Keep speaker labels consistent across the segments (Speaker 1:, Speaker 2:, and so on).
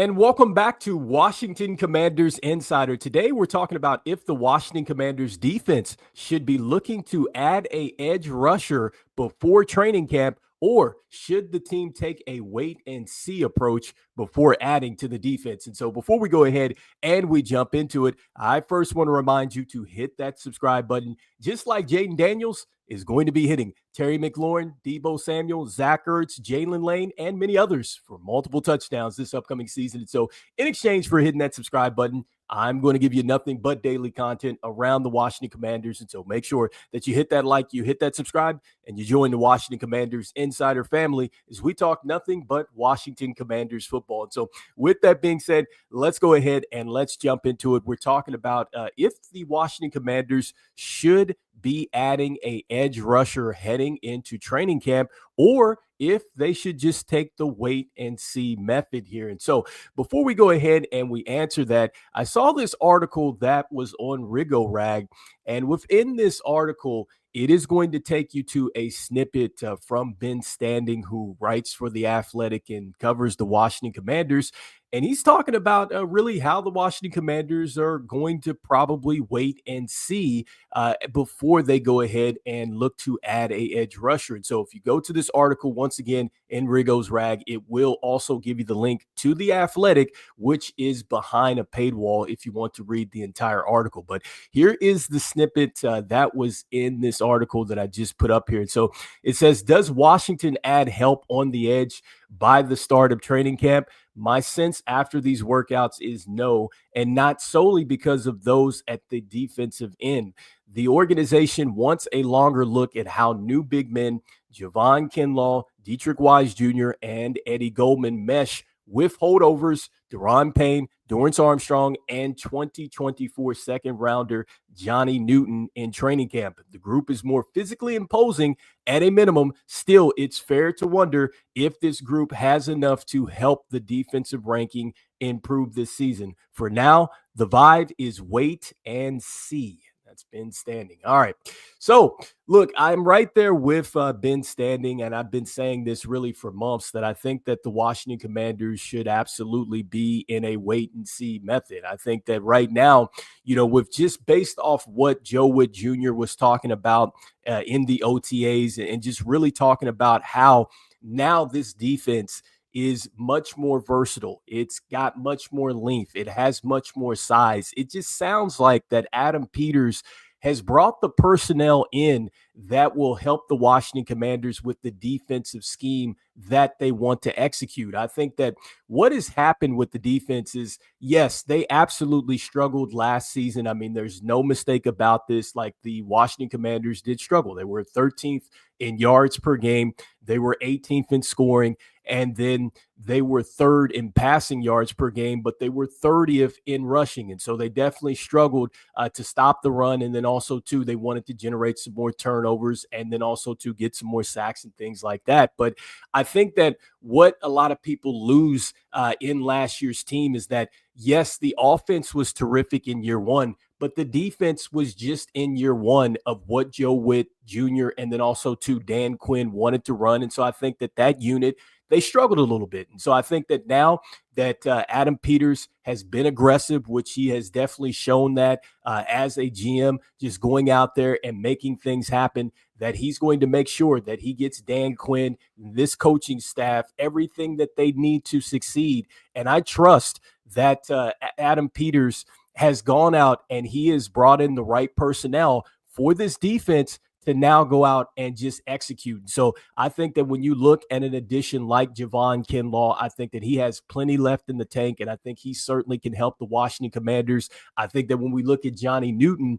Speaker 1: And welcome back to Washington Commanders Insider. Today we're talking about if the Washington Commanders defense should be looking to add a edge rusher before training camp, or should the team take a wait and see approach before adding to the defense? And so before we go ahead and we jump into it, I first want to remind you to hit that subscribe button, just like Jaden Daniels is going to be hitting Terry McLaurin, Deebo Samuel, Zach Ertz, Jalen Lane, and many others for multiple touchdowns this upcoming season. And so in exchange for hitting that subscribe button, I'm going to give you nothing but daily content around the Washington Commanders. And so make sure that you hit that like, you hit that subscribe, and you join the Washington Commanders Insider family as we talk nothing but Washington Commanders football. And so with that being said, let's go ahead and let's jump into it. We're talking about if the Washington Commanders should be adding a edge rusher heading into training camp, or if they should just take the wait and see method here. And so before we go ahead and we answer that, I saw this article that was on Rigo Rag, and within this article, it is going to take you to a snippet from Ben Standing, who writes for The Athletic and covers the Washington Commanders. And he's talking about really how the Washington Commanders are going to probably wait and see before they go ahead and look to add a edge rusher. And so if you go to this article, once again, in Rigo's Rag, it will also give you the link to The Athletic, which is behind a paid wall if you want to read the entire article. But here is the snippet that was in this article that I just put up here. And so it says, does Washington add help on the edge by the start of training camp? My sense after these workouts is no, and not solely because of those at the defensive end. The organization wants a longer look at how new big men, Javon, Kinlaw, Deatrich Wise Jr., and Eddie Goldman mesh with holdovers, Deron Payne, Dorrance Armstrong, and 2024 second-rounder Johnny Newton in training camp. The group is more physically imposing at a minimum. Still, it's fair to wonder if this group has enough to help the defensive ranking improve this season. For now, the vibe is wait and see. That's Ben Standing. All right. So, look, I'm right there with Ben Standing, and I've been saying this really for months, that I think that the Washington Commanders should absolutely be in a wait-and-see method. I think that right now, with just based off what Joe Wood Jr. was talking about in the OTAs, and just really talking about how now this defense is much more versatile. It's got much more length. It has much more size. It just sounds like that Adam Peters has brought the personnel in that will help the Washington Commanders with the defensive scheme that they want to execute. I think that what has happened with the defense is, yes, they absolutely struggled last season. I mean, there's no mistake about this. Like, the Washington Commanders did struggle. They were 13th in yards per game. They were 18th in scoring. And then they were third in passing yards per game, but they were 30th in rushing. And so they definitely struggled to stop the run. And then also, too, they wanted to generate some more turnovers, and then also to get some more sacks and things like that. But I think that what a lot of people lose in last year's team is that, yes, the offense was terrific in year one, but the defense was just in year one of what Joe Witt Jr. and then also, too, Dan Quinn wanted to run. And so I think that unit, they struggled a little bit. And so I think that now that Adam Peters has been aggressive, which he has definitely shown that as a GM, just going out there and making things happen, that he's going to make sure that he gets Dan Quinn, this coaching staff, everything that they need to succeed. And I trust that Adam Peters has gone out and he has brought in the right personnel for this defense to now go out and just execute. So I think that when you look at an addition like Javon Kinlaw, I think that he has plenty left in the tank, and I think he certainly can help the Washington Commanders. I think that when we look at Johnny Newton,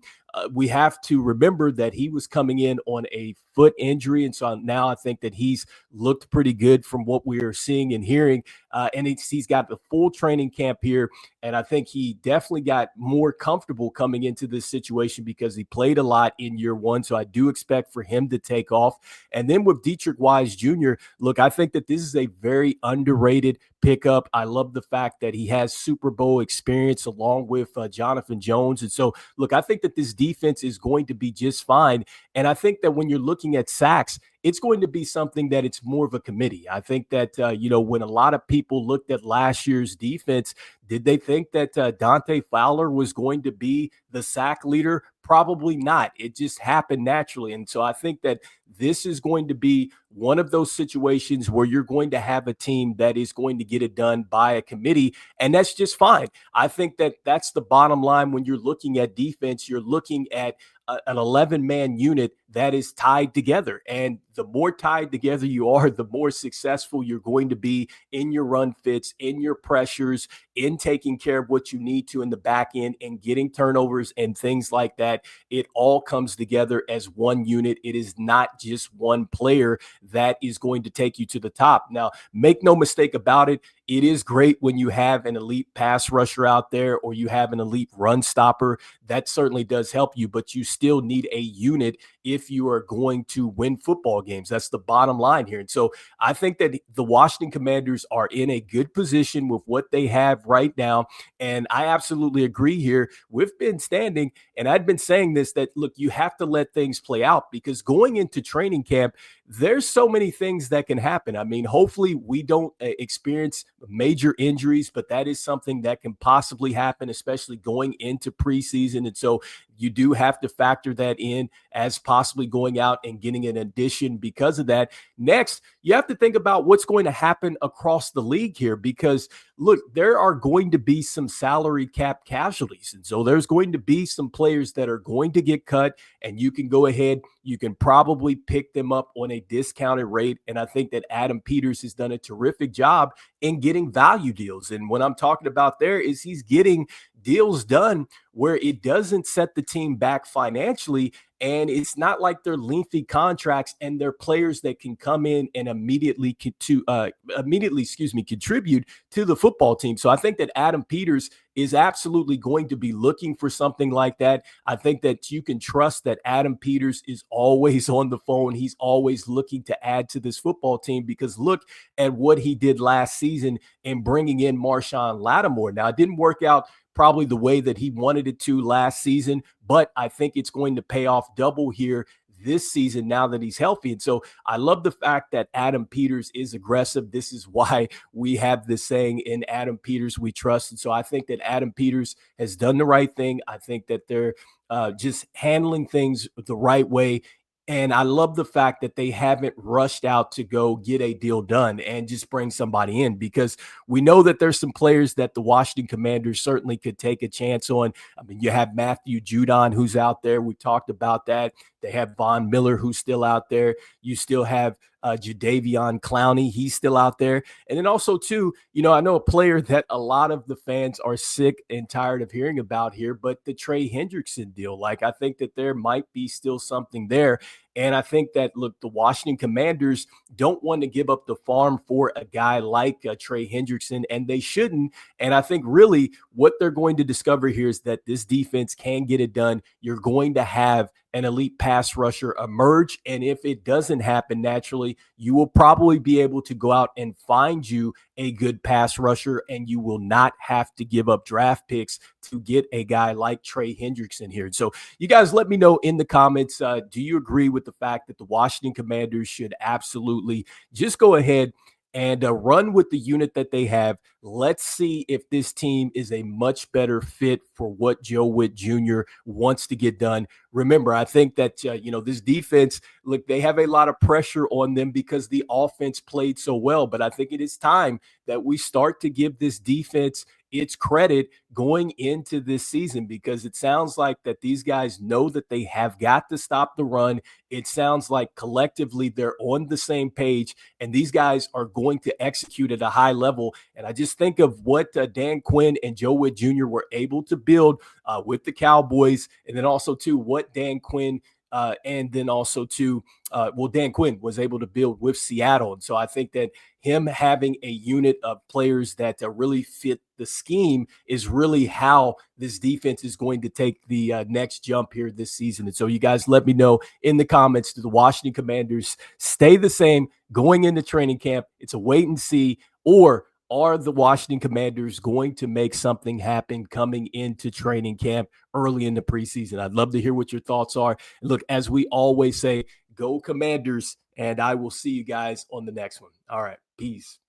Speaker 1: we have to remember that he was coming in on a foot injury. And so now I think that he's looked pretty good from what we are seeing and hearing. And he's got the full training camp here. And I think he definitely got more comfortable coming into this situation because he played a lot in year one. So I do expect for him to take off. And then with Deatrich Wise Jr., look, I think that this is a very underrated pickup. I love the fact that he has Super Bowl experience along with Jonathan Jones. And so, look, I think that this defense is going to be just fine. And I think that when you're looking at sacks, it's going to be something that it's more of a committee. I think that, when a lot of people looked at last year's defense, did they think that Dante Fowler was going to be the sack leader? Probably not. It just happened naturally. And so I think that this is going to be one of those situations where you're going to have a team that is going to get it done by a committee, and that's just fine. I think that that's the bottom line when you're looking at defense. You're looking at an 11-man unit that is tied together. And the more tied together you are, the more successful you're going to be in your run fits, in your pressures, in taking care of what you need to in the back end and getting turnovers and things like that. It all comes together as one unit. It is not just one player that is going to take you to the top. Now, make no mistake about it. It is great when you have an elite pass rusher out there or you have an elite run stopper. That certainly does help you, but you still need a unit if you are going to win football games. That's the bottom line here. And so I think that the Washington Commanders are in a good position with what they have right now. And I absolutely agree here with Ben Standing. And I'd been saying this, that, look, you have to let things play out because going into training camp, there's so many things that can happen. I mean, hopefully we don't experience major injuries, but that is something that can possibly happen, especially going into preseason. And so you do have to factor that in as possibly going out and getting an addition because of that. Next, you have to think about what's going to happen across the league here because, look, there are going to be some salary cap casualties. And so there's going to be some players that are going to get cut, and you can go ahead, you can probably pick them up on a discounted rate. And I think that Adam Peters has done a terrific job in getting value deals. And what I'm talking about there is he's getting deals done where it doesn't set the team back financially. And it's not like they're lengthy contracts and they're players that can come in and immediately contribute to the football team. So I think that Adam Peters is absolutely going to be looking for something like that. I think that you can trust that Adam Peters is always on the phone. He's always looking to add to this football team because look at what he did last season in bringing in Marshawn Lattimore. Now, it didn't work out probably the way that he wanted it to last season, but I think it's going to pay off double here this season now that he's healthy. And so I love the fact that Adam Peters is aggressive. This is why we have this saying, in Adam Peters we trust. And so I think that Adam Peters has done the right thing. I think that they're just handling things the right way. And I love the fact that they haven't rushed out to go get a deal done and just bring somebody in, because we know that there's some players that the Washington Commanders certainly could take a chance on. I mean, you have Matthew Judon, who's out there. We talked about that. They have Von Miller, who's still out there. You still have Jadeveon Clowney. He's still out there. And then also, too, I know a player that a lot of the fans are sick and tired of hearing about here, but the Trey Hendrickson deal. Like, I think that there might be still something there. And I think that, look, the Washington Commanders don't want to give up the farm for a guy like Trey Hendrickson, and they shouldn't. And I think really what they're going to discover here is that this defense can get it done. You're going to have an elite pass rusher emerge. And if it doesn't happen naturally, you will probably be able to go out and find you a good pass rusher, and you will not have to give up draft picks to get a guy like Trey Hendrickson here. So you guys let me know in the comments, do you agree with the fact that the Washington Commanders should absolutely just go ahead and run with the unit that they have? Let's see if this team is a much better fit for what Joe Witt Jr. wants to get done. Remember, I think that, this defense, look, they have a lot of pressure on them because the offense played so well. But I think it is time that we start to give this defense its credit going into this season, because it sounds like that these guys know that they have got to stop the run. It sounds like collectively they're on the same page, and these guys are going to execute at a high level. And I just think of what Dan Quinn and Joe Witt Jr. were able to build with the Cowboys, and then also too what Dan Quinn Dan Quinn was able to build with Seattle. And so I think that him having a unit of players that really fit the scheme is really how this defense is going to take the next jump here this season. And so you guys let me know in the comments, do the Washington Commanders stay the same going into training camp? It's a wait and see, or are the Washington Commanders going to make something happen coming into training camp early in the preseason? I'd love to hear what your thoughts are. And look, as we always say, go Commanders. And I will see you guys on the next one. All right. Peace.